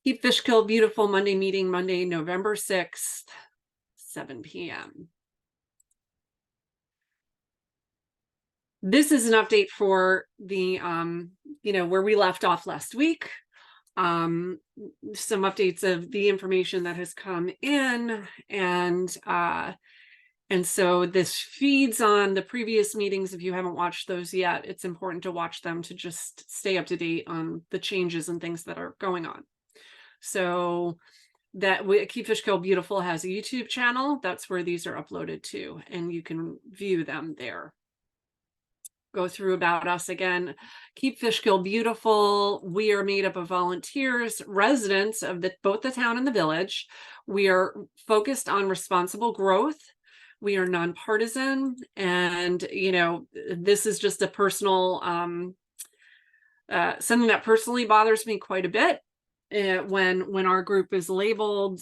Keep Fishkill Beautiful Monday meeting, Monday, November 6th, 7 p.m. This is an update for the, where we left off last week. Some updates of the information that has come in, and so this feeds on the previous meetings. If you haven't watched those yet, it's important to watch them to just stay up to date on the changes and things that are going on. So that Keep Fishkill Beautiful has a YouTube channel. That's where these are uploaded to, and you can view them there. Go through about us again. Keep Fishkill Beautiful. We are made up of volunteers, residents of both the town and the village. We are focused on responsible growth. We are nonpartisan, and this is just a personal something that personally bothers me quite a bit. When our group is labeled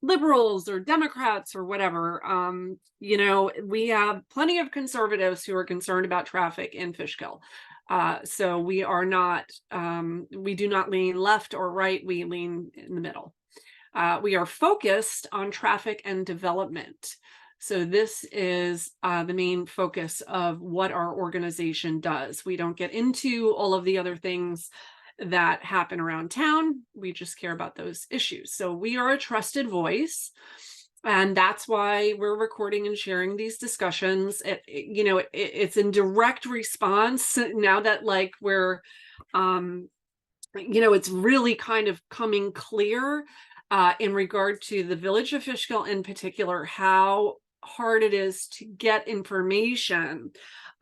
liberals or Democrats or whatever, we have plenty of conservatives who are concerned about traffic in Fishkill. So we are not, we do not lean left or right, we lean in the middle. We are focused on traffic and development. So this is the main focus of what our organization does. We don't get into all of the other things that happen around town. We just care about those issues. So we are a trusted voice, and that's why we're recording and sharing these discussions. It's in direct response now that we're it's really kind of coming clear in regard to the village of Fishkill in particular, how hard it is to get information,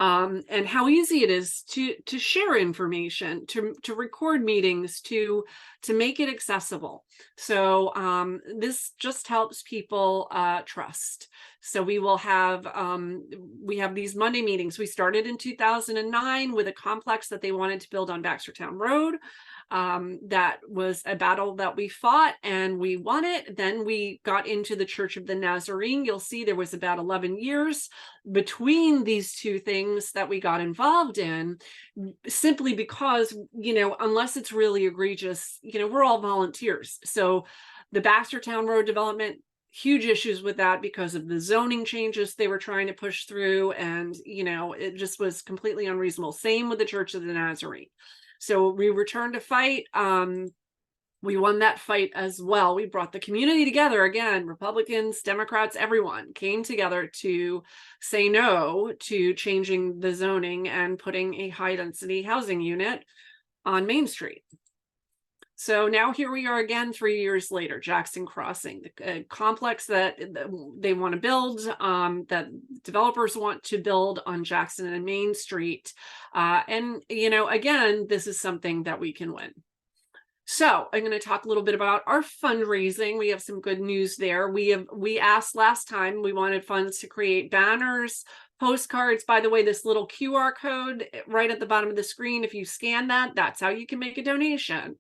and how easy it is to share information, to record meetings, to make it accessible. So this just helps people trust. So we will have these Monday meetings. We started in 2009 with a complex that they wanted to build on Baxtertown Road. That was a battle that we fought, and we won it. Then we got into the Church of the Nazarene. You'll see there was about 11 years between these two things that we got involved in, simply because, unless it's really egregious, we're all volunteers. So the Baxtertown Road development, huge issues with that because of the zoning changes they were trying to push through, and it just was completely unreasonable. Same with the Church of the Nazarene. So we returned to fight. We won that fight as well. We brought the community together again. Republicans, Democrats, everyone came together to say no to changing the zoning and putting a high density housing unit on Main Street. So now here we are again 3 years later. Jackson Crossing, the complex that they want to build, that developers want to build on Jackson and Main Street. And again, this is something that we can win. So I'm going to talk a little bit about our fundraising. We have some good news there. We asked last time, we wanted funds to create banners, postcards. By the way, this little QR code right at the bottom of the screen, if you scan that, that's how you can make a donation.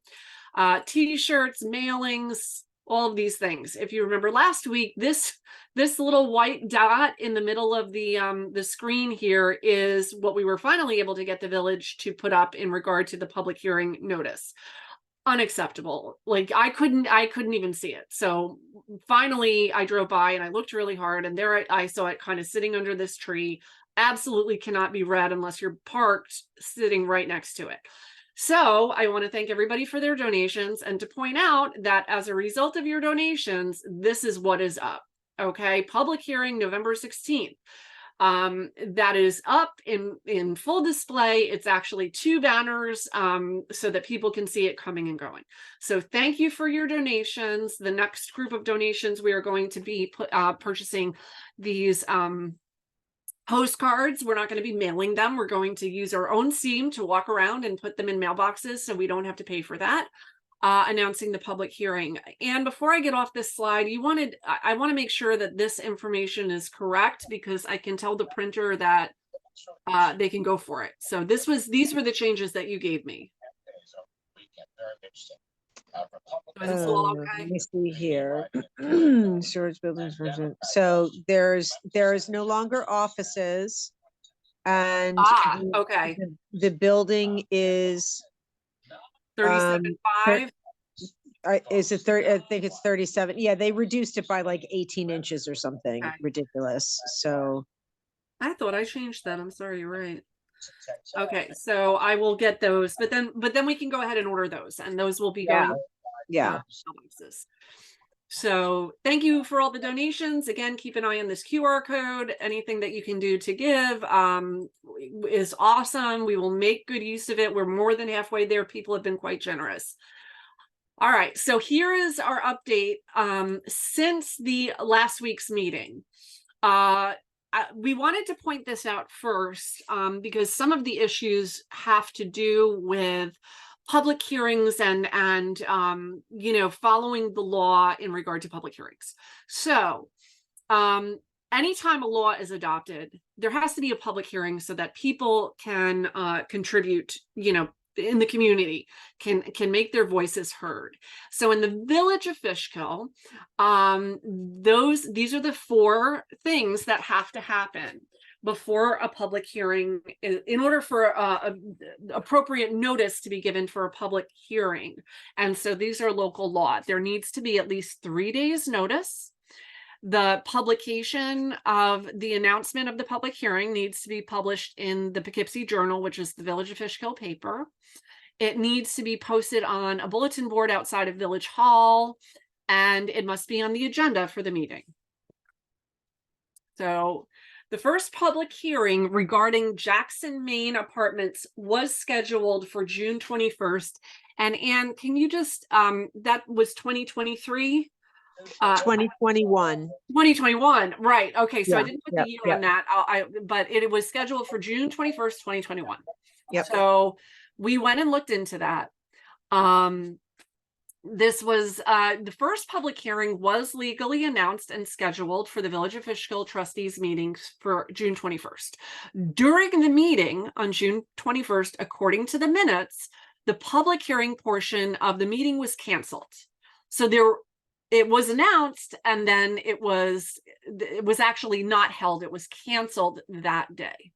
T-shirts, mailings, all of these things. If you remember last week, this little white dot in the middle of the screen here is what we were finally able to get the village to put up in regard to the public hearing notice. Unacceptable. I couldn't even see it. So finally I drove by and I looked really hard, and there I saw it kind of sitting under this tree. Absolutely cannot be read unless you're parked sitting right next to it. So I want to thank everybody for their donations, and to point out that as a result of your donations, this is what is up. Okay, public hearing November 16th. That is up in full display. It's actually 2 banners, so that people can see it coming and going. So thank you for your donations. The next group of donations, we are going to be purchasing these postcards. We're not going to be mailing them. We're going to use our own steam to walk around and put them in mailboxes, so we don't have to pay for that. Announcing the public hearing. And before I get off this slide, I want to make sure that this information is correct, because I can tell the printer that they can go for it. So these were the changes that you gave me. Is this all okay? Let me see here. Storage buildings version. So there's no longer offices, and okay. The building is 37.5. Is it 30? I think it's 37. Yeah, they reduced it by like 18 inches or something Okay. ridiculous. So I thought I changed that. I'm sorry, you're right. Okay, so I will get those, but then we can go ahead and order those, and those will be yeah, going yeah. boxes. So thank you for all the donations. Again, keep an eye on this QR code. Anything that you can do to give is awesome. We will make good use of it. We're more than halfway there. People have been quite generous. All right, so here is our update since the last week's meeting. We wanted to point this out first because some of the issues have to do with public hearings and you know, following the law in regard to public hearings. So anytime a law is adopted, there has to be a public hearing so that people can contribute, you know, in the community, can make their voices heard. So in the village of Fishkill, these are the 4 things that have to happen before a public hearing in order for appropriate notice to be given for a public hearing. And so these are local law. There needs to be at least 3 days notice. The publication of the announcement of the public hearing needs to be published in the Poughkeepsie Journal, which is the Village of Fishkill paper. It needs to be posted on a bulletin board outside of Village Hall, and it must be on the agenda for the meeting. So the first public hearing regarding Jackson, Maine apartments was scheduled for June 21st. And Anne, can you just, that was 2023? 2021. 2021, right. Okay, so I Yeah, didn't put yeah, the year yeah. on that. But it was scheduled for June 21st, 2021. Yep. So we went and looked into that. This was the first public hearing was legally announced and scheduled for the Village of Fishkill trustees meetings for June 21st. During the meeting on June 21st, according to the minutes, the public hearing portion of the meeting was canceled. So it was announced, and then it was actually not held. It was canceled that day.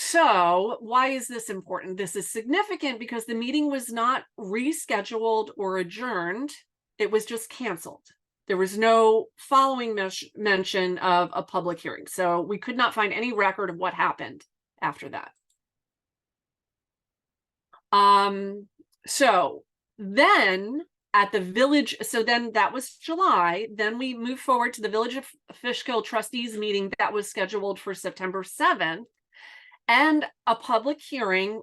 So why is this important? This is significant because the meeting was not rescheduled or adjourned. It was just canceled. There was no following mention of a public hearing. So we could not find any record of what happened after that. So then at the village, so then that was July. Then we moved forward to the Village of Fishkill trustees meeting that was scheduled for September 7th. And a public hearing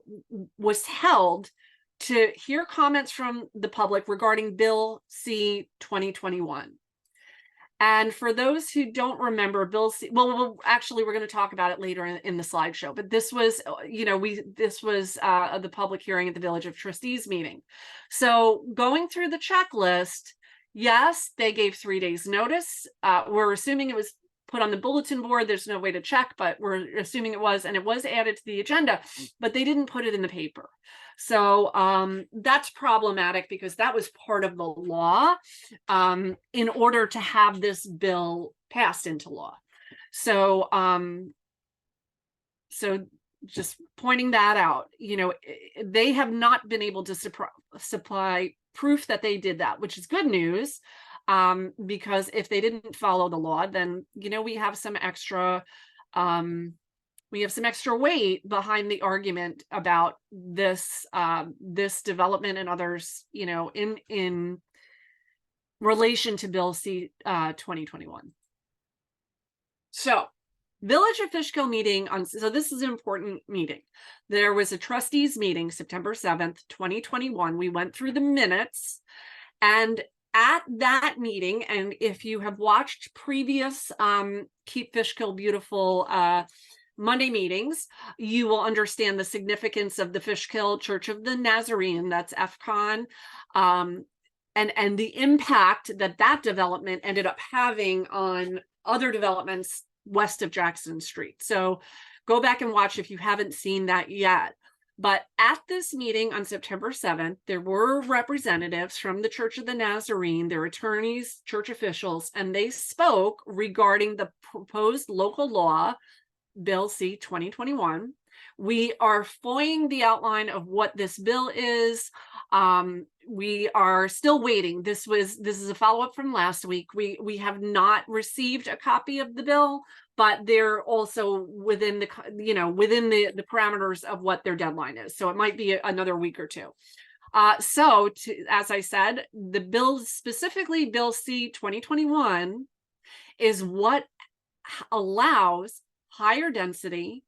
was held to hear comments from the public regarding Bill C 2021. And for those who don't remember, Bill C, well, actually, we're going to talk about it later in the slideshow, but this was, you know, this was the public hearing at the Village of Trustees meeting. So going through the checklist, yes, they gave 3 days notice. We're assuming it was put on the bulletin board. There's no way to check, but we're assuming it was, and it was added to the agenda, but they didn't put it in the paper. So that's problematic because that was part of the law in order to have this bill passed into law. So so just pointing that out, you know, they have not been able to supply proof that they did that, which is good news. Because if they didn't follow the law, then, you know, we have some extra weight behind the argument about this this development and others, you know, in relation to Bill C 2021. So Village of Fishkill meeting on, so this is an important meeting. There was a trustees meeting September 7th, 2021. We went through the minutes, and at that meeting, and if you have watched previous Keep Fishkill Beautiful Monday meetings, you will understand the significance of the Fishkill Church of the Nazarene, that's FCON, and the impact that that development ended up having on other developments west of Jackson Street. So go back and watch if you haven't seen that yet. But at this meeting on September 7th, there were representatives from the Church of the Nazarene, their attorneys, church officials, and they spoke regarding the proposed local law, Bill C 2021, We are following the outline of what this bill is. We are still waiting. This is a follow-up from last week. We have not received a copy of the bill, but they're also within the, within the parameters of what their deadline is. So it might be another week or two. As I said, the bill, specifically Bill C 2021, is what allows higher density,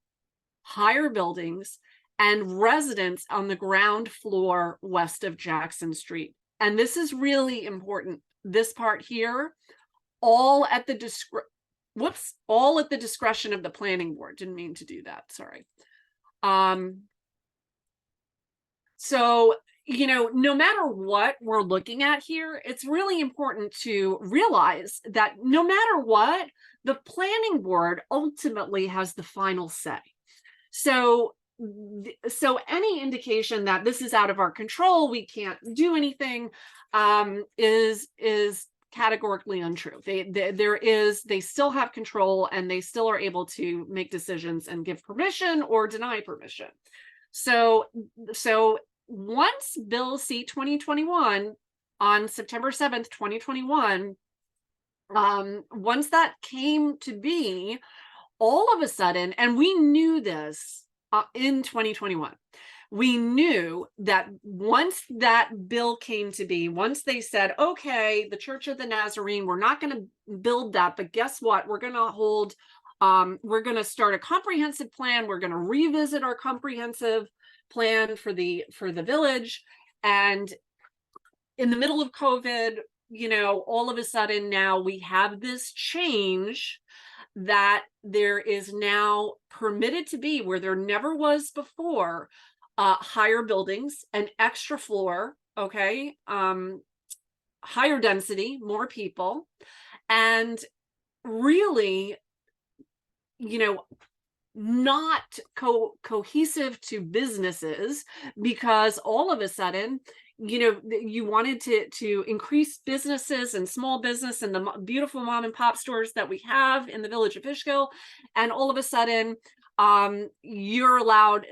higher buildings, and residents on the ground floor west of Jackson Street. And this is really important. This part here, all at the discretion of the planning board. Didn't mean to do that, sorry. So, no matter what we're looking at here, it's really important to realize that no matter what, the planning board ultimately has the final say. So any indication that this is out of our control, we can't do anything, is categorically untrue. They still have control, and they still are able to make decisions and give permission or deny permission. So once Bill C 2021 on September 7th, 2021, once that came to be, all of a sudden, and we knew this in 2021, we knew that once that bill came to be, once they said, okay, the Church of the Nazarene, we're not going to build that, but guess what? We're going to start a comprehensive plan. We're going to revisit our comprehensive plan for the village. And in the middle of COVID, all of a sudden now we have this change that there is now permitted to be, where there never was before, higher buildings, an extra floor, okay, higher density, more people, and really, not cohesive to businesses, because all of a sudden, you wanted to increase businesses and small business and the beautiful mom and pop stores that we have in the village of Fishkill. And all of a sudden, you're allowed,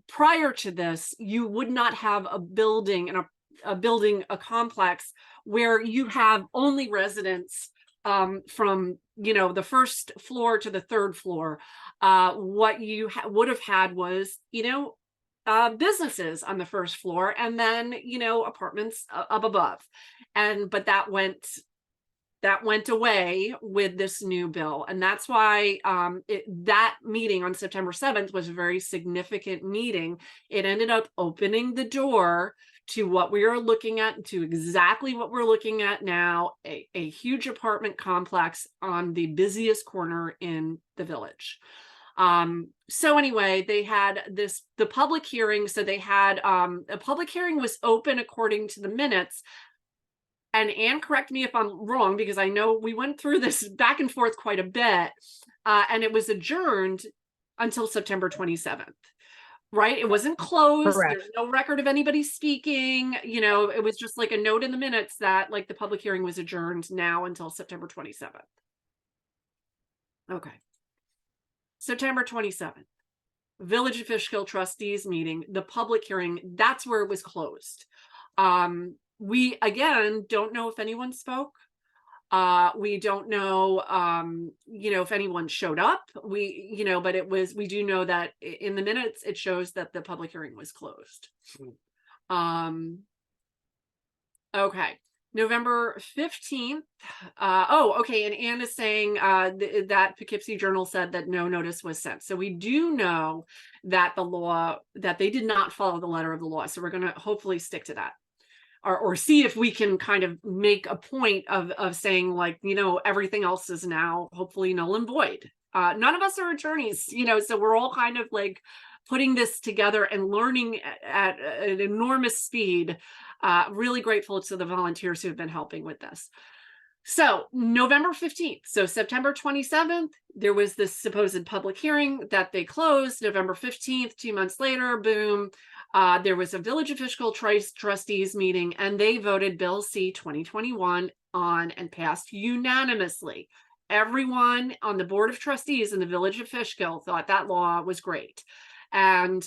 prior to this, you would not have a building and a complex where you have only residents from the first floor to the third floor. What you would have had was businesses on the first floor, and then apartments up above. But that went away with this new bill. And that's why that meeting on September 7th was a very significant meeting. It ended up opening the door to what we are looking at, to exactly what we're looking at now, a huge apartment complex on the busiest corner in the village. So anyway, they had the public hearing. So they had a public hearing was open according to the minutes. And Anne, correct me if I'm wrong, because I know we went through this back and forth quite a bit, and it was adjourned until September 27th. Right? It wasn't closed. Correct. There's no record of anybody speaking. It was just like a note in the minutes that like the public hearing was adjourned now until September 27th. Okay. September 27th, Village of Fishkill trustees meeting, the public hearing, that's where it was closed. We, again, don't know if anyone spoke. We don't know, if anyone showed up. But we do know that in the minutes, it shows that the public hearing was closed. Okay. November 15th. Okay. And Anne is saying that Poughkeepsie Journal said that no notice was sent. So we do know that that they did not follow the letter of the law. So we're going to hopefully stick to that. Or see if we can kind of make a point of saying, like, everything else is now hopefully null and void. None of us are attorneys, so we're all kind of like putting this together and learning at an enormous speed. Really grateful to the volunteers who have been helping with this. So November 15th, so September 27th, there was this supposed public hearing that they closed. November 15th, 2 months later, boom, there was a Village of Fishkill trustees meeting, and they voted Bill C 2021 on and passed unanimously. Everyone on the Board of Trustees in the Village of Fishkill thought that law was great. And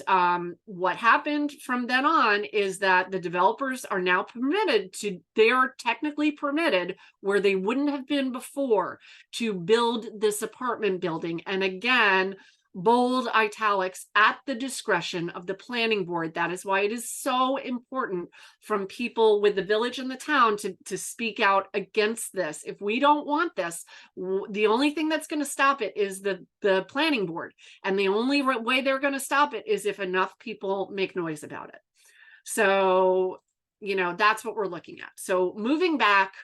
what happened from then on is that the developers are now permitted to, they are technically permitted where they wouldn't have been before to build this apartment building. And again, bold italics, at the discretion of the planning board. That is why it is so important from people with the village and the town to speak out against this. If we don't want this, the only thing that's going to stop it is the planning board. And the only way they're going to stop it is if enough people make noise about it. So, you know, that's what we're looking at. So moving back,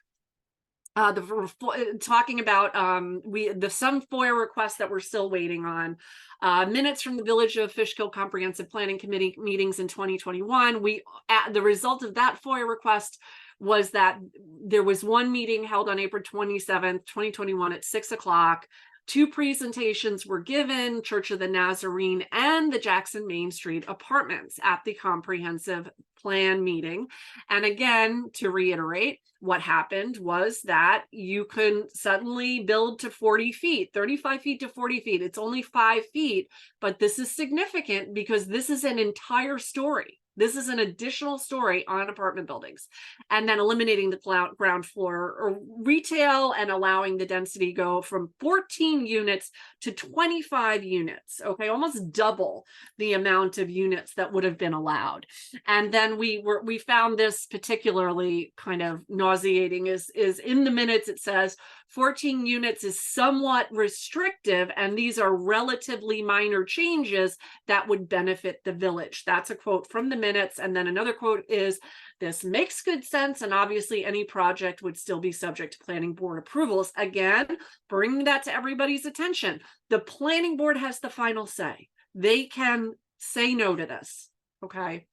talking about some FOIA requests that we're still waiting on. Minutes from the Village of Fishkill Comprehensive Planning Committee meetings in 2021. The result of that FOIA request was that there was one meeting held on April 27th, 2021 at 6 o'clock. Two presentations were given, Church of the Nazarene and the Jackson Main Street Apartments at the comprehensive plan meeting. And again, to reiterate, what happened was that you can suddenly build to 40 feet, 35 feet to 40 feet. It's only 5 feet, but this is significant because this is an entire story. This is an additional story on apartment buildings, and then eliminating the ground floor or retail and allowing the density go from 14 units to 25 units. Okay, almost double the amount of units that would have been allowed. And then we found this particularly kind of nauseating is in the minutes. It says 14 units is somewhat restrictive, and these are relatively minor changes that would benefit the village. That's a quote from the minutes. And then another quote is, this makes good sense, and obviously any project would still be subject to planning board approvals. Again, bring that to everybody's attention. The planning board has the final say. They can say no to this, okay?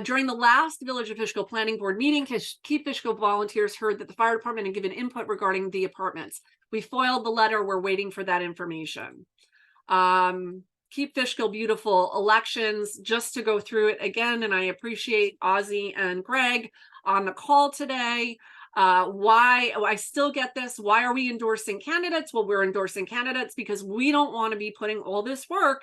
During the last Village of Fishkill Planning Board meeting, Keep Fishkill volunteers heard that the fire department had given input regarding the apartments. We foiled the letter. We're waiting for that information. Keep Fishkill Beautiful elections, just to go through it again, and I appreciate Ozzy and Greg on the call today. Why I still get this. Why are we endorsing candidates? Well, we're endorsing candidates because we don't want to be putting all this work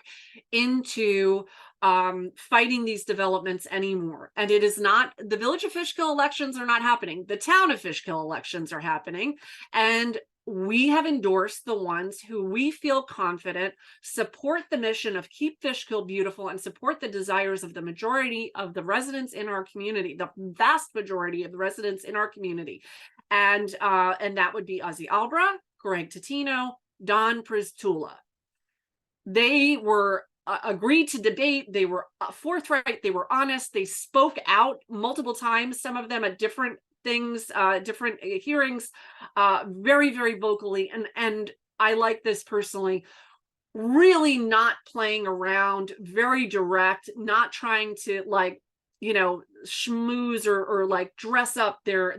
into fighting these developments anymore. And it is not, the Village of Fishkill elections are not happening. The town of Fishkill elections are happening. And we have endorsed the ones who we feel confident support the mission of Keep Fishkill Beautiful and support the desires of the majority of the residents in our community, the vast majority of the residents in our community. And that would be Ozzy Albra, Greg Totino, Don Pristula. They were agreed to debate. They were forthright. They were honest. They spoke out multiple times, some of them at different things, different hearings, very, very vocally. And I like this personally, really not playing around, very direct, not trying to, like, you know, schmooze or like dress up their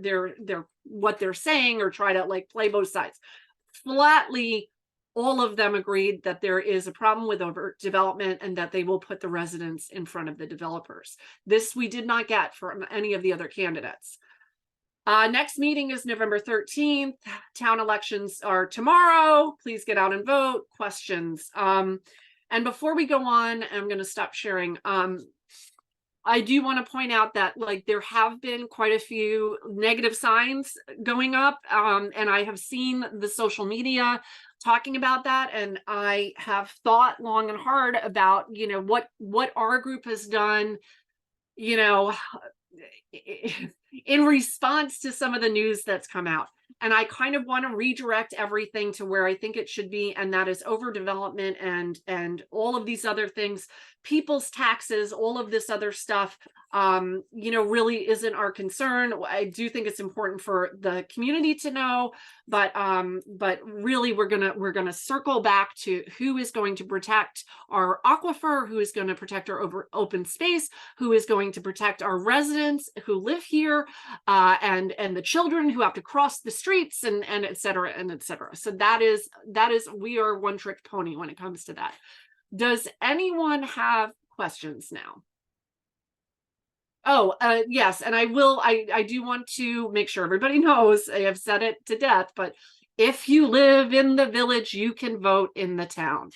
what they're saying or try to like play both sides. Flatly, all of them agreed that there is a problem with overdevelopment and that they will put the residents in front of the developers. This we did not get from any of the other candidates. Next meeting is November 13th. Town elections are tomorrow. Please get out and vote. Questions. And before we go on, I'm going to stop sharing. I do want to point out that, like, there have been quite a few negative signs going up, and I have seen the social media talking about that, and I have thought long and hard about, you know, what our group has done, you know, in response to some of the news that's come out. And I kind of want to redirect everything to where I think it should be, and that is overdevelopment and all of these other things, people's taxes, all of this other stuff, you know, really isn't our concern. I do think it's important for the community to know, but really we're gonna circle back to who is going to protect our aquifer, who is going to protect our open space, who is going to protect our residents who live here, and the children who have to cross the streets, and et cetera, and et cetera. So that is we are one trick pony when it comes to that. Does anyone have questions now? Oh, yes, and I do want to make sure everybody knows, I have said it to death, but If you live in the village, you can vote in the town.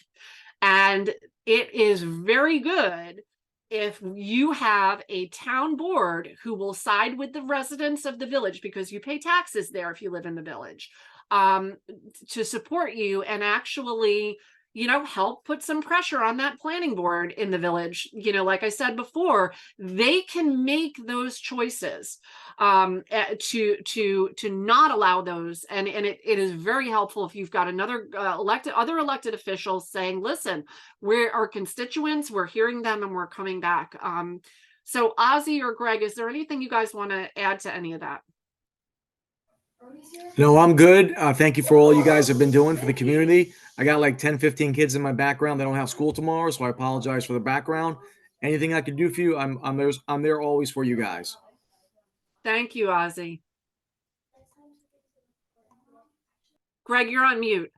And it is very good if you have a town board who will side with the residents of the village, because you pay taxes there if you live in the village, to support you and actually, help put some pressure on that planning board in the village. Like I said before, they can make those choices to not allow those, and it is very helpful if you've got another other elected officials saying, listen, we're our constituents, we're hearing them, and we're coming back. So Ozzy or Greg, is there anything you guys want to add to any of that? No, I'm good. Thank you for all you guys have been doing for the community. I got like 10, 15 kids in my background that don't have school tomorrow, so I apologize for the background. Anything I can do for you, I'm there always for you guys. Thank you, Ozzy. Greg, you're on mute.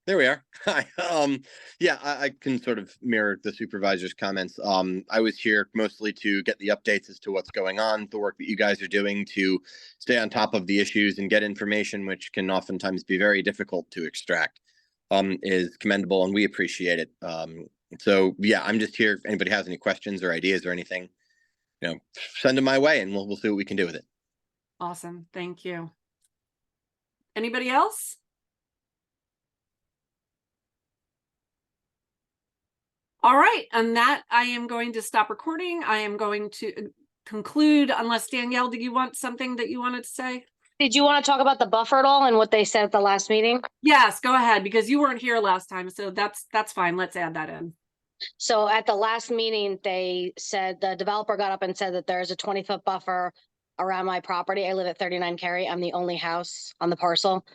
There we are. Hi. Yeah, I can sort of mirror the supervisor's comments. I was here mostly to get the updates as to what's going on, the work that you guys are doing to stay on top of the issues and get information, which can oftentimes be very difficult to extract, is commendable, and we appreciate it. So yeah, I'm just here. If anybody has any questions or ideas or anything, send them my way, and we'll see what we can do with it. Awesome. Thank you. Anybody else? All right, and that I am going to stop recording. I am going to conclude, unless Danielle, did you want something that you wanted to say? Did you want to talk about the buffer at all and what they said at the last meeting? Yes, go ahead, because you weren't here last time, so that's fine. Let's add that in. So at the last meeting, they said the developer got up and said that there's a 20-foot buffer around my property. I live at 39 Cary. I'm the only house on the parcel.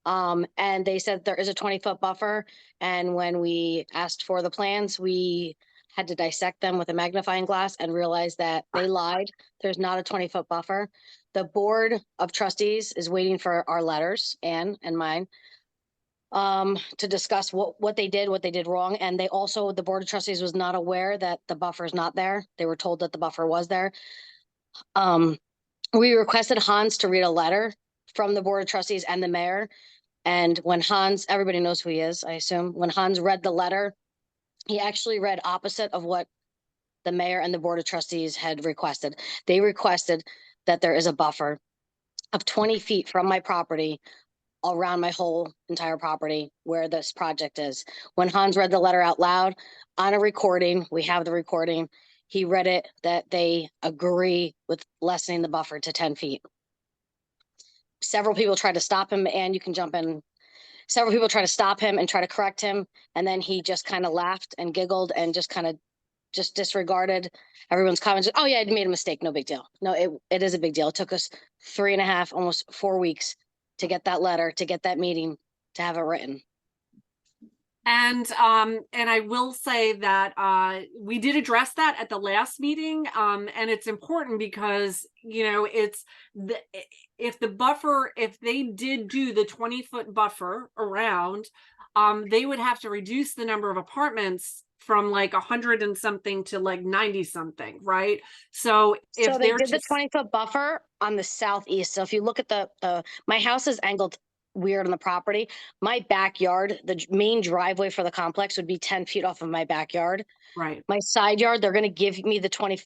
And they said there is a 20-foot buffer. And when we asked for the plans, we had to dissect them with a magnifying glass and realize that they lied. There's not a 20-foot buffer. The board of trustees is waiting for our letters, Anne and mine, to discuss what they did wrong. And they also, the board of trustees was not aware that the buffer is not there. They were told that the buffer was there. We requested Hans to read a letter from the board of trustees and the mayor. And when Hans, everybody knows who he is, I assume, when Hans read the letter, he actually read opposite of what the mayor and the board of trustees had requested. They requested that there is a buffer of 20 feet from my property around my whole entire property where this project is. When Hans read the letter out loud on a recording, we have the recording, he read it that they agree with lessening the buffer to 10 feet. Several people tried to stop him, and you can jump in. Several people tried to stop him and try to correct him. And then he just kind of laughed and giggled and just kind of just disregarded everyone's comments. Oh yeah, I made a mistake. No big deal. No, it is a big deal. It took us 3.5, almost 4 weeks to get that letter, to get that meeting, to have it written. And I will say that we did address that at the last meeting, and it's important because it's if they did do the 20-foot buffer around, they would have to reduce the number of apartments from like 100 and something to like 90 something, right? So if they did the 20-foot buffer on the southeast. So if you look at the my house is angled weird on the property. My backyard, the main driveway for the complex, would be 10 feet off of my backyard. Right. My side yard, they're going to give me the 20.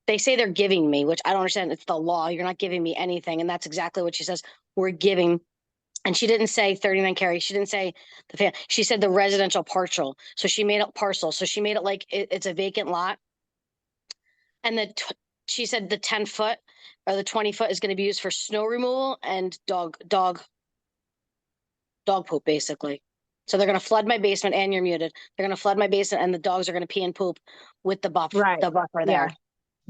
They say they're giving me, which I don't understand. It's the law. You're not giving me anything. And that's exactly what she says. We're giving. And she didn't say 39 Cary. She didn't say the fan. She said the residential parcel. So she made it parcel. So she made it like it's a vacant lot. And she said the 10 foot or the 20 foot is going to be used for snow removal and dog poop, basically. So they're going to flood my basement, and you're muted. They're going to flood my basement, and the dogs are going to pee and poop with the buffer, Right. the buffer there.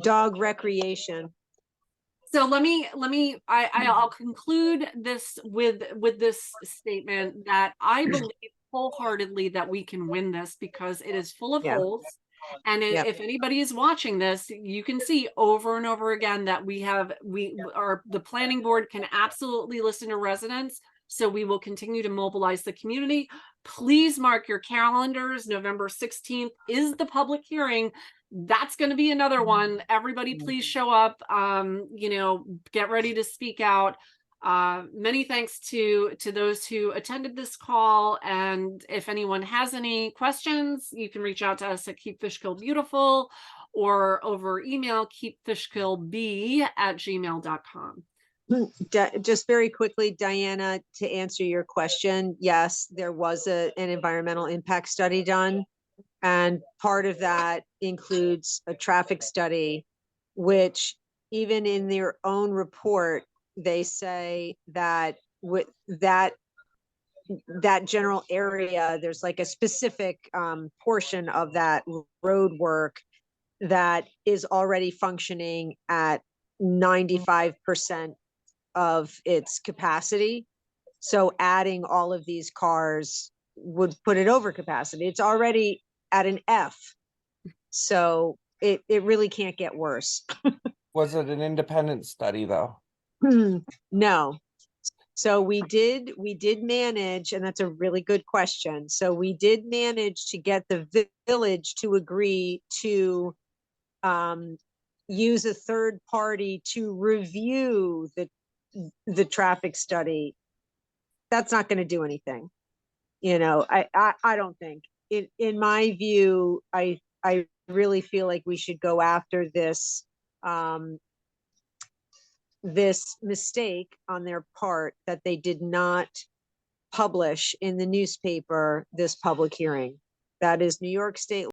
Dog recreation. So I'll conclude this with this statement that I believe wholeheartly that we can win this because it is full of holes. And if anybody is watching this, you can see over and over again that the planning board can absolutely listen to residents. So we will continue to mobilize the community. Please mark your calendars. November 16th is the public hearing. That's going to be another one. Everybody please show up, get ready to speak out. Many thanks to those who attended this call. And if anyone has any questions, you can reach out to us at Keep Fishkill Beautiful or over email keepfishkillb@gmail.com. Just very quickly, Diana, to answer your question, yes, there was an environmental impact study done. And part of that includes a traffic study, which even in their own report, they say that with that general area, there's like a specific portion of that road work that is already functioning at 95% of its capacity. So adding all of these cars would put it over capacity. It's already at an F. So it really can't get worse. Was it an independent study though? No. So we did manage, and that's a really good question. So we did manage to get the village to agree to use a third party to review the traffic study. That's not going to do anything. You know, I don't think. In my view, I really feel like we should go after this this mistake on their part that they did not publish in the newspaper this public hearing. That is New York State